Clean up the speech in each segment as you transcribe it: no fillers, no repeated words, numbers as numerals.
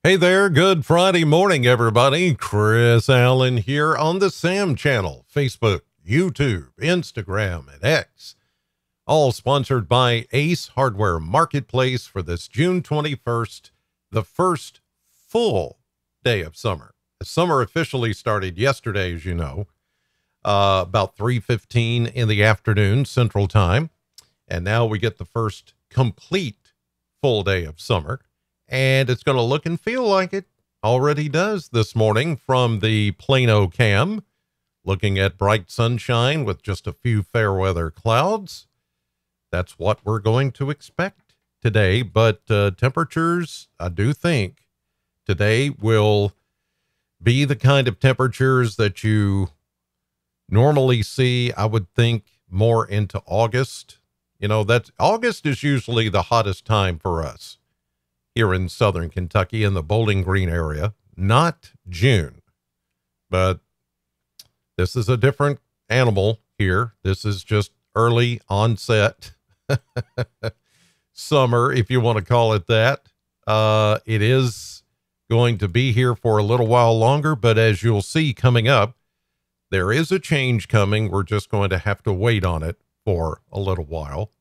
Hey there, good Friday morning, everybody. Chris Allen here on the Sam channel, Facebook, YouTube, Instagram, and X. All sponsored by Ace Hardware Marketplace for this June 21st, the first full day of summer. The summer officially started yesterday, as you know, about 3:15 in the afternoon Central Time. And now we get the first complete full day of summer. And it's going to look and feel like it already does this morning from the Plano cam, looking at bright sunshine with just a few fair weather clouds. That's what we're going to expect today. But temperatures, I do think today will be the kind of temperatures that you normally see, I would think, more into August. You know, that's August is usually the hottest time for us here in southern Kentucky in the Bowling Green area, not June. But this is a different animal here. This is just early onset summer, if you want to call it that. It is going to be here for a little while longer, but as you'll see coming up, there is a change coming. We're just going to have to wait on it for a little while.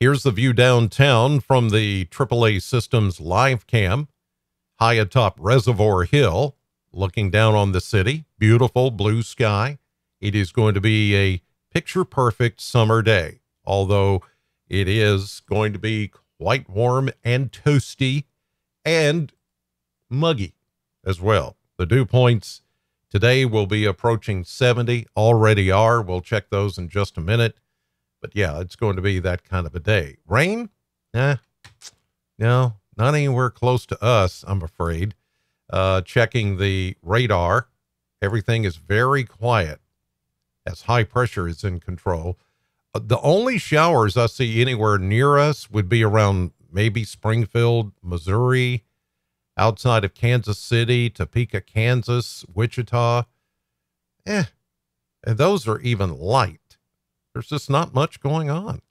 Here's the view downtown from the AAA Systems live cam, high atop Reservoir Hill, looking down on the city. Beautiful blue sky. It is going to be a picture-perfect summer day, although it is going to be quite warm and toasty and muggy as well. The dew points today will be approaching 70, already are. We'll check those in just a minute. But yeah, it's going to be that kind of a day. Rain? No, not anywhere close to us, I'm afraid. Checking the radar, everything is very quiet as high pressure is in control. The only showers I see anywhere near us would be around maybe Springfield, Missouri, outside of Kansas City, Topeka, Kansas, Wichita. And those are even light. There's just not much going on.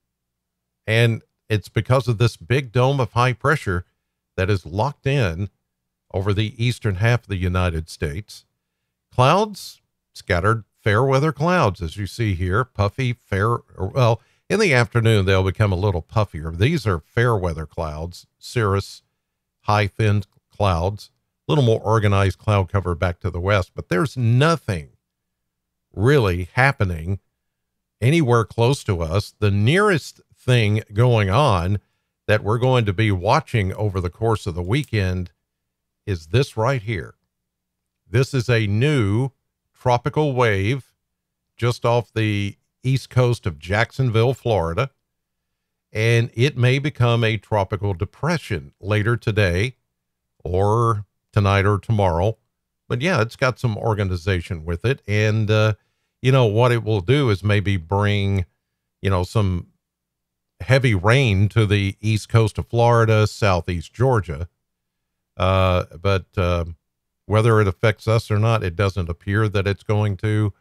And it's because of this big dome of high pressure that is locked in over the eastern half of the United States. Clouds, scattered fair weather clouds, as you see here, puffy, fair, well, in the afternoon, they'll become a little puffier. These are fair weather clouds, cirrus, high thin clouds, a little more organized cloud cover back to the west, but there's nothing really happening anywhere close to us. The nearest thing going on that we're going to be watching over the course of the weekend is this right here. This is a new tropical wave just off the east coast of Jacksonville, Florida, and it may become a tropical depression later today or tonight or tomorrow. But yeah, it's got some organization with it, and you know, what it will do is maybe bring, you know, some heavy rain to the east coast of Florida, southeast Georgia. But whether it affects us or not, it doesn't appear that it's going to.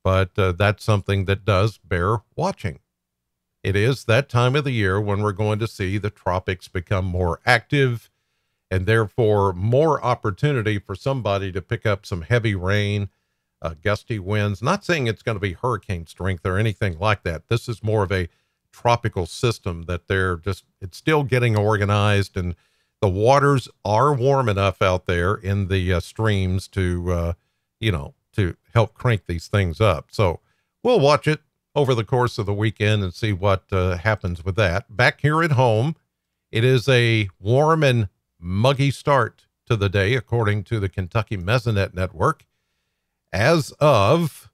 But that's something that does bear watching. It is that time of the year when we're going to see the tropics become more active and therefore more opportunity for somebody to pick up some heavy rain. Gusty winds. Not saying it's going to be hurricane strength or anything like that. This is more of a tropical system that it's still getting organized, and the waters are warm enough out there in the streams to, to help crank these things up. So we'll watch it over the course of the weekend and see what happens with that. Back here at home, it is a warm and muggy start to the day, according to the Kentucky Mesonet Network. As of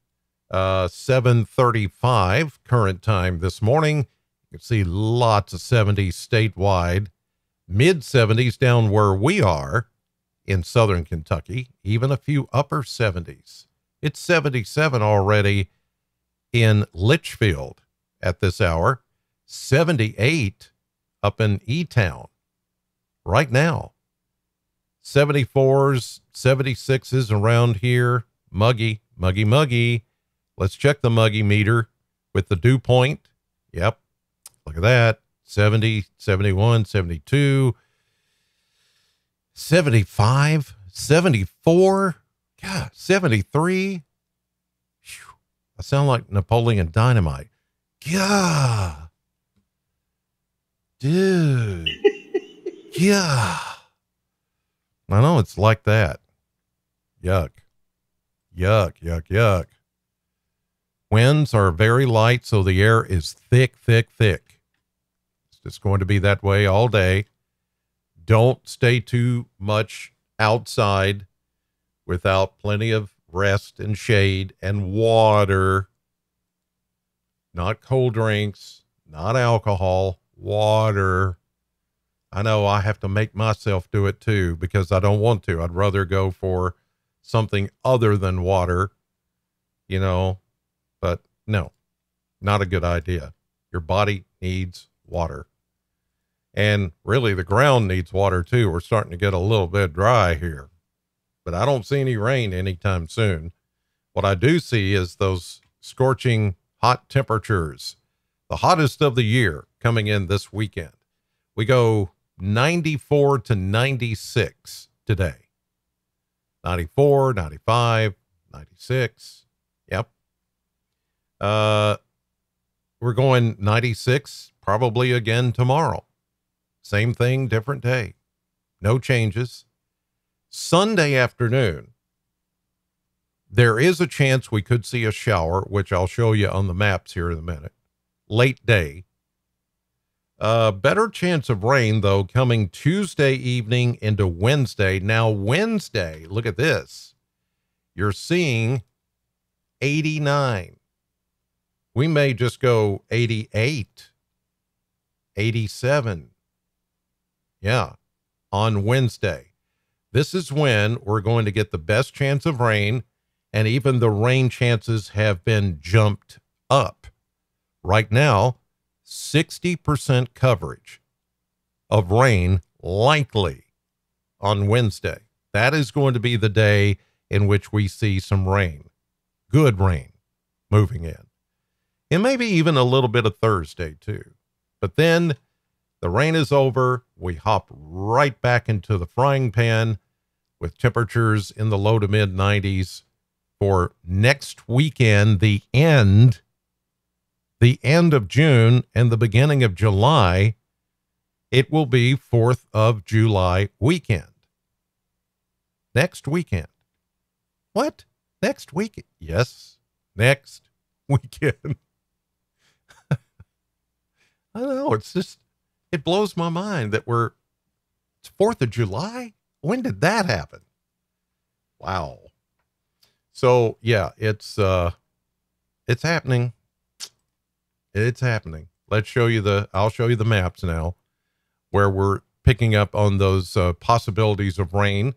7:35 current time this morning, you can see lots of 70s statewide, mid 70s down where we are in southern Kentucky, even a few upper 70s. It's 77 already in Litchfield at this hour, 78 up in E-Town right now, 74s, 76s around here. Muggy, muggy, muggy. Let's check the muggy meter with the dew point. Yep. Look at that. 70, 71, 72, 75, 74, God, 73. Whew. I sound like Napoleon Dynamite. God. Dude. Yeah. I know it's like that. Yuck. Yuck, yuck, yuck. Winds are very light, so the air is thick, thick, thick. It's just going to be that way all day. Don't stay too much outside without plenty of rest and shade and water. Not cold drinks, not alcohol, water. I know I have to make myself do it too because I don't want to. I'd rather go for something other than water, but no, not a good idea. Your body needs water. And really the ground needs water too. We're starting to get a little bit dry here, but I don't see any rain anytime soon. What I do see is those scorching hot temperatures, the hottest of the year coming in this weekend. We go 94 to 96 today. 94, 95, 96. Yep. We're going 96 probably again tomorrow. Same thing, different day. No changes. Sunday afternoon, there is a chance we could see a shower, which I'll show you on the maps here in a minute. Late day. Better chance of rain, though, coming Tuesday evening into Wednesday. Now, Wednesday, look at this. You're seeing 89. We may just go 88, 87. Yeah, on Wednesday. This is when we're going to get the best chance of rain, and even the rain chances have been jumped up. Right now, 60% coverage of rain likely on Wednesday. That is going to be the day in which we see some rain, good rain moving in. And maybe even a little bit of Thursday too. But then the rain is over. We hop right back into the frying pan with temperatures in the low to mid 90s for next weekend, the end of June and the beginning of July. It will be 4th of July weekend. Next weekend. What? Next week? Yes, next weekend. I don't know. It's just, it blows my mind that it's 4th of July. When did that happen? Wow. So yeah, it's happening. It's happening. I'll show you the maps now where we're picking up on those possibilities of rain.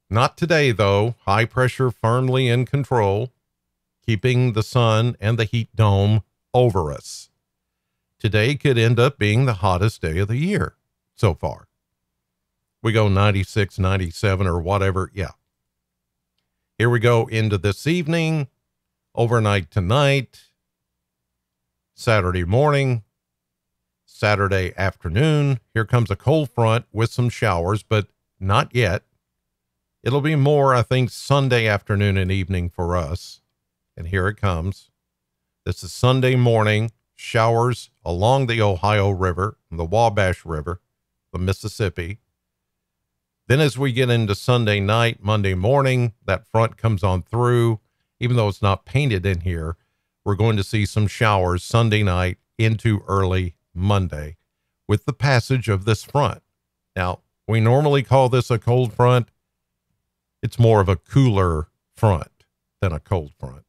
Not today though. High pressure firmly in control, keeping the sun and the heat dome over us. Today could end up being the hottest day of the year so far. We go 96, 97 or whatever. Yeah. Here we go into this evening, overnight tonight, Saturday morning, Saturday afternoon. Here comes a cold front with some showers, but not yet. It'll be more, I think, Sunday afternoon and evening for us. And here it comes. This is Sunday morning. Showers along the Ohio River, the Wabash River, the Mississippi. Then as we get into Sunday night, Monday morning, that front comes on through. Even though it's not painted in here, we're going to see some showers Sunday night into early Monday with the passage of this front. Now, we normally call this a cold front. It's more of a cooler front than a cold front.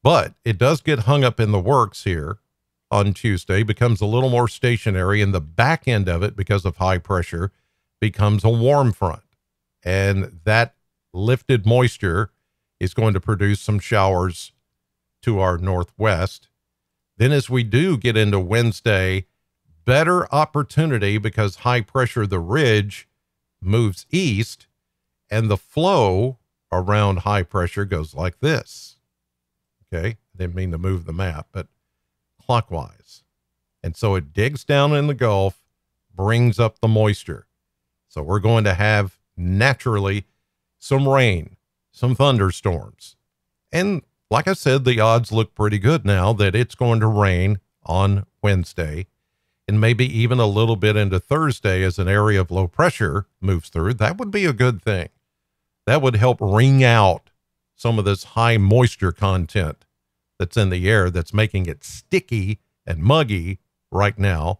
But it does get hung up in the works here on Tuesday, becomes a little more stationary, and the back end of it, because of high pressure, becomes a warm front. And that lifted moisture is going to produce some showers to our northwest. Then as we do get into Wednesday, better opportunity because high pressure, the ridge, moves east, and the flow around high pressure goes like this. Okay, I didn't mean to move the map, but clockwise. And so it digs down in the Gulf, brings up the moisture. So we're going to have naturally some rain, some thunderstorms. And like I said, the odds look pretty good now that it's going to rain on Wednesday and maybe even a little bit into Thursday as an area of low pressure moves through. That would be a good thing. That would help wring out some of this high moisture content that's in the air that's making it sticky and muggy right now.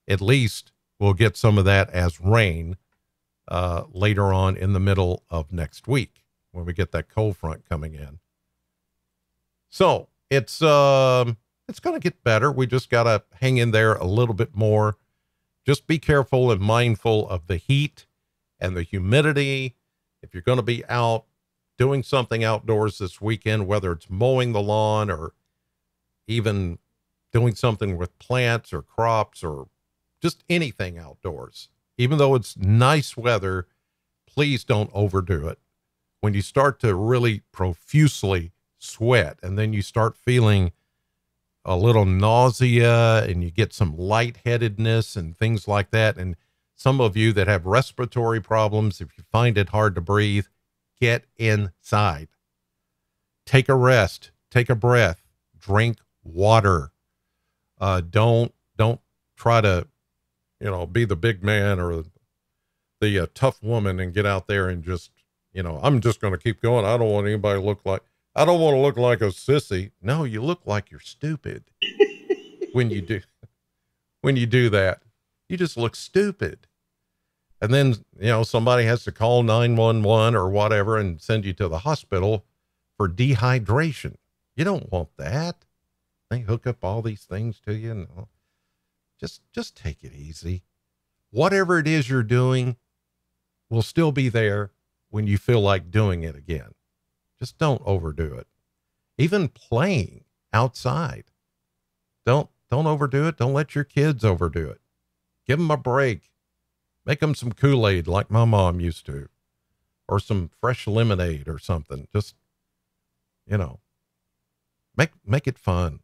At least we'll get some of that as rain later on in the middle of next week when we get that cold front coming in. So it's going to get better. We just got to hang in there a little bit more. Just be careful and mindful of the heat and the humidity. If you're going to be out doing something outdoors this weekend, whether it's mowing the lawn or even doing something with plants or crops or just anything outdoors, even though it's nice weather, please don't overdo it. When you start to really profusely sweat and then you start feeling a little nausea and you get some lightheadedness and things like that. And some of you that have respiratory problems, if you find it hard to breathe, get inside. Take a rest, take a breath, drink water. Don't try to, be the big man or the tough woman and get out there and just, I'm just going to keep going. I don't want anybody to look like a sissy. No, you look like you're stupid when you do that. You just look stupid. And then, somebody has to call 911 or whatever and send you to the hospital for dehydration. You don't want that. They hook up all these things to you. No. Just take it easy. Whatever it is you're doing will still be there when you feel like doing it again. Just don't overdo it. Even playing outside. Don't overdo it. Don't let your kids overdo it. Give them a break. Make them some Kool-Aid like my mom used to, or some fresh lemonade or something. Just, make it fun,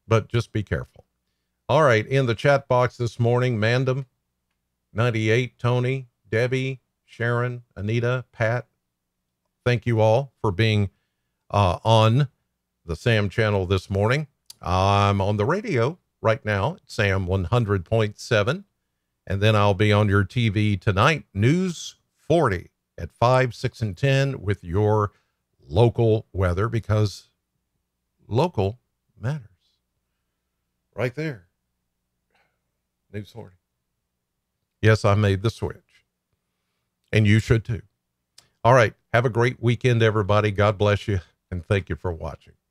but just be careful. All right. In the chat box this morning, Mandam, 98, Tony, Debbie, Sharon, Anita, Pat, thank you all for being on the Sam channel this morning. I'm on the radio right now, Sam 100.7. And then I'll be on your TV tonight, News 40 at 5, 6, and 10 with your local weather, because local matters. Right there. News 40. Yes, I made the switch. And you should too. All right. Have a great weekend, everybody. God bless you. And thank you for watching.